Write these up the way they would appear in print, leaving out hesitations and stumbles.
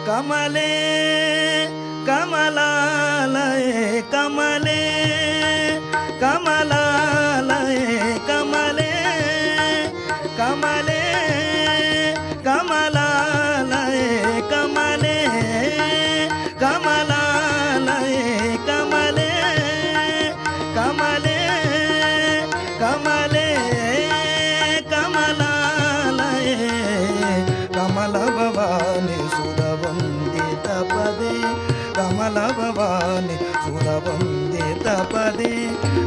ಕಮಲೆ ಕಮಲಾಲಯೇ ಕಮಲೆ ಕಮಲಾಲಯೇ ಕಮಲೆ ಕಮಲೆ ಕಮಲಾಲಯೇ ಕಮಲೆ ಕಮಲಾಲಯೇ ಕಮಲೆ ಕಮಲೆ ಕಮಲೆ ಕಮಲಾಲಯೇ ಕಮಲ ಭವಾನಿ ಸುರವಂದಿತ ಪದೇ ಕಮಲ ಭವಾನಿ ಸುರವಂದಿತ ಪದೇ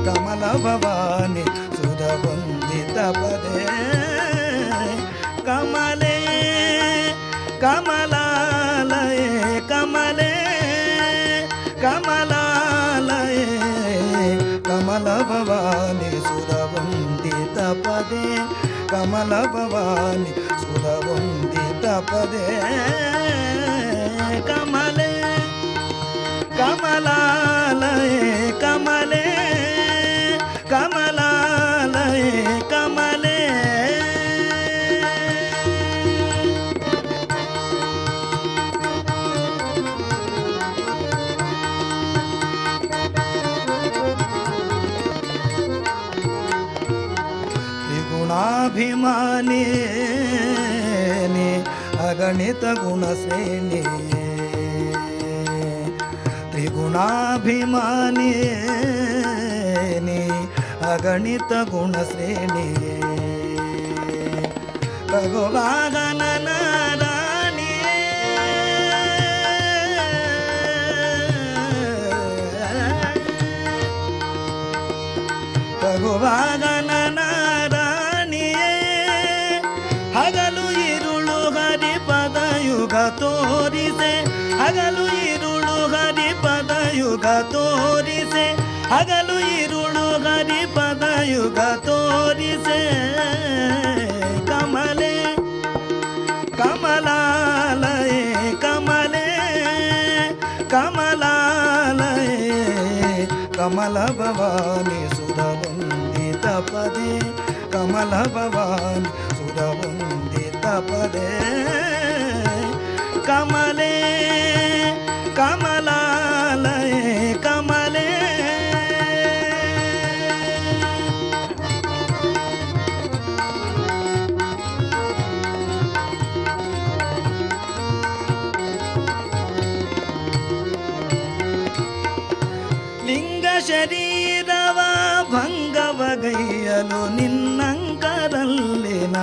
ಕಮಲ ಭವಾನಿ ಸುರವಂದಿತ ಪದೇ ಕಮಲೆ ಕಮಲಾಲಯೇ ಕಮಲೆ ಕಮಲಾಲಯೇ ಕಮಲ ಭವಾನಿ ಸುರವಂದಿತ ಪದೇ ಕಮಲ ಭವಾನಿ ಸುರವಂದಿತ ಪದೇ ಕಮಲೆ ಕಮಲಾಲಯೇ ಕಮಲೆ ಕಮಲಾಲಯೇ ಕಮಲೆ ತ್ರಿಗುಣಾಭಿಮಾನಿ ಅಗಣಿತ ಗುಣಶ್ರೇಣಿ ತ್ರಿಗುಣಾಭಿಮಾನಿ ಅಗಣಿತ ಗುಣಶ್ರೇಣಿ ಭಗವಾಗನನ ರಾಣಿ ಭಗವಾಗನನ ರಾಣಿಯೇ ಹಗಲು ಇರುಳು ಹರಿಪದ ಯುಗ ತೋರಿಸೆ ಹಗಲು ಇರುಳು ಹರಿಪದ ಯುಗ ತೋರಿಸೆ ಹಗಲು ಇರುಳು ಹರಿಪದ ಯುಗ ತೋರಿಸೆ ಕಮಲೆ ಕಮಲಾಲಯೇ ಕಮಲೆ ಕಮಲಾಲಯೇ ಕಮಲ ಭವಾನಿ ಸುರವಂದಿತ ಪದೇ ಕಮಲ ಭವಾನಿ ಸುರವಂದಿತ ಪದೇ ಕಮಲೆ ಕಮಲಾಲಯೇ ಕಮಲೆ ಲಿಂಗ ಶರೀರವ ಭಂಗವಗೈಯಲು ನಿನ್ನಂಕರಲ್ಲಿನ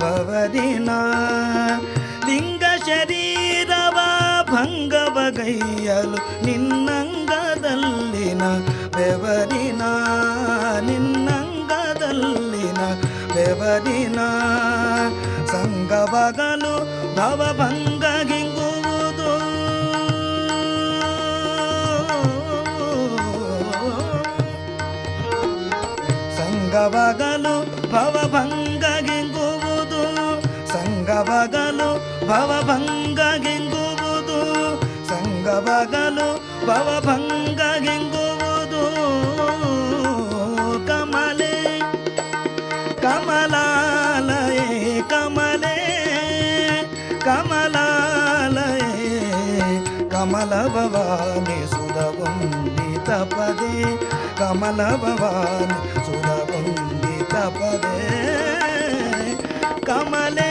ಬವರಿನ ಲಿಂಗ ಶರೀರವ ಭಂಗವಗೈಯಲು ನಿನ್ನಂಗದಲ್ಲಿನ ಬೆವರಿನ ನಿನ್ನಂಗದಲ್ಲಿನ ಬೆವರಿನ ಸಂಗವಗಲು ಭವಭಂಗ ಗಿಂಗುವುದು ಸಂಗವಗಲು ಭವಭಂಗ ಗಿಂಗುವುದು ಸಂಗವಗಲು ಭವಭಂಗ ಗಿಂಗುವುದು ಸಂಗವಗಲು ಭವಭಂಗ ಗಿಂಗುವುದು ಕಮಲೆ ಕಮಲಾಲಯೇ ಕಮಲೆ ಕಮಲಾಲಯೇ ಕಮಲ ಭವಾನಿ ಸುರವಂದಿತ ಪದೇ ಕಮಲ ಭವಾನಿ ಸುರವಂದಿತ ಪದೇ ಕಮಲೆ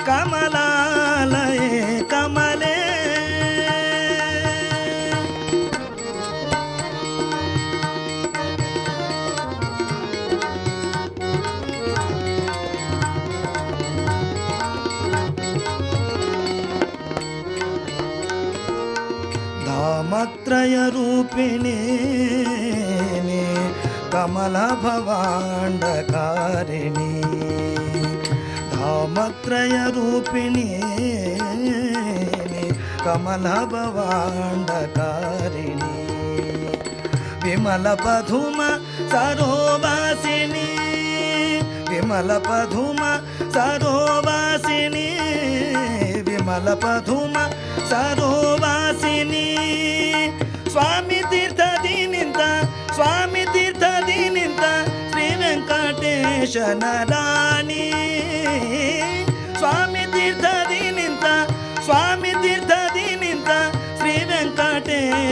ಕಮಲಾಲಯೇ ಕಮಲೆ ಧಾಮತ್ರಯ ರೂಪಿಣಿ ಕಮಲ ಭವಾಂಡಕಾರಿಣಿ ಧಾಮತ್ರಯ ರೂಪಿಣಿ ಕಮಲ ಭವಾಂಡಕಾರಿಣಿ ವಿಮಲ ಪಧುಮ ಸರೋವಾಸಿನಿ ವಿಮಲ ಪಧುಮ ಸರೋವಾಸಿನಿ ವಿಮಲ ಪಧುಮ ಸರೋವಾಸಿನಿ ಸ್ವಾಮಿ ತೀರ್ಥದಿ ನಿಂತ ಸ್ವಾಮಿ ತೀರ್ಥದಿ ನಿಂತ ಶ್ರೀ ವೆಂಕಟೇಶನ ರಾಣಿ ಸ್ವಾಮಿ ತೀರ್ಥದಿ ನಿಂತ ಸ್ವಾಮಿ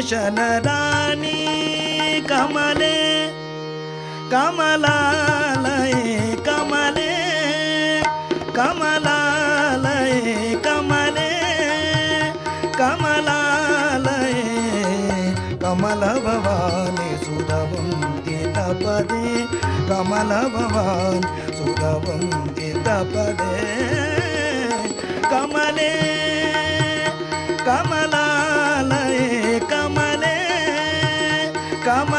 ವೆಂಕಟೇಶನ ರಾಣಿ ಕಮಲೆ ಕಮಲಾಲಯೇ ಕಮಲೆ ಕಮಲಾಲಯೇ ಕಮಲೆ ಕಮಲಾಲಯೇ ಕಮಲ ಭವಾನಿ ಸುರವಂದಿತ ಪದೇ ಕಮಲ ಭವಾನಿ ಸುರವಂದಿತ ಪದೇ ಕಮಲೆ ಕಮಲಾಲಯೇ ಕಮಲೆ ಕಮಲ